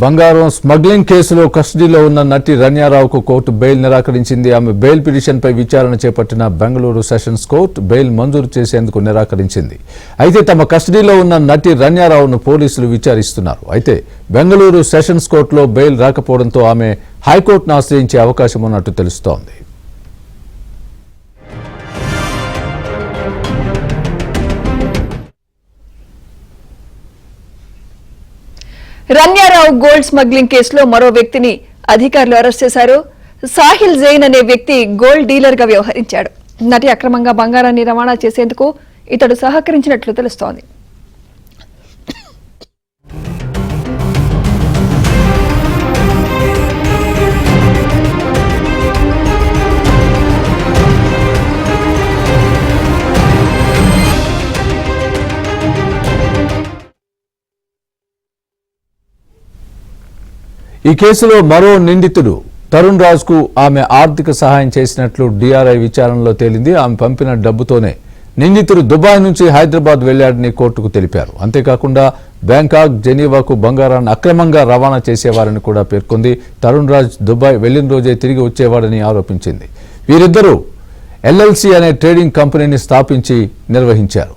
బంగారం స్మగ్లింగ్ కేసులో కస్టడీలో ఉన్న నటి రన్యారావుకు కోర్టు బెయిల్ నిరాకరించింది. ఆమె బెయిల్ పిటిషన్పై విచారణ చేపట్టిన బెంగళూరు సెషన్స్ కోర్టు బెయిల్ మంజూరు చేసేందుకు నిరాకరించింది. అయితే తమ కస్టడీలో ఉన్న నటి రన్యారావును పోలీసులు విచారిస్తున్నారు. అయితే బెంగళూరు సెషన్స్ కోర్టులో బెయిల్ రాకపోవడంతో ఆమె హైకోర్టును ఆశ్రయించే అవకాశం ఉన్నట్టు తెలుస్తోంది. రన్యారావు గోల్డ్ స్మగ్లింగ్ కేసులో మరో వ్యక్తిని అధికారులు అరెస్ట్ చేశారు. సాహిల్ జైన్ అనే వ్యక్తి గోల్డ్ డీలర్ గా వ్యవహరించాడు. నటి అక్రమంగా బంగారాన్ని రవాణా చేసేందుకు ఇతడు సహకరించినట్లు తెలుస్తోంది. ఈ కేసులో మరో నిందితుడు తరుణ్ రాజ్ కు ఆమె ఆర్థిక సహాయం చేసినట్లు డిఆర్ఐ విచారణలో తేలింది. ఆమె పంపిన డబ్బుతోనే నిందితుడు దుబాయ్ నుంచి హైదరాబాద్ వెళ్లాడని కోర్టుకు తెలిపారు. అంతేకాకుండా బ్యాంకాక్, జెనీవాకు బంగారాన్ని అక్రమంగా రవాణా చేసేవారని కూడా పేర్కొంది. తరుణ్ రాజ్ దుబాయ్ వెళ్లిన రోజే తిరిగి వచ్చేవాడని ఆరోపించింది. వీరిద్దరూ ఎల్ఎల్సి అనే ట్రేడింగ్ కంపెనీని స్థాపించి నిర్వహించారు.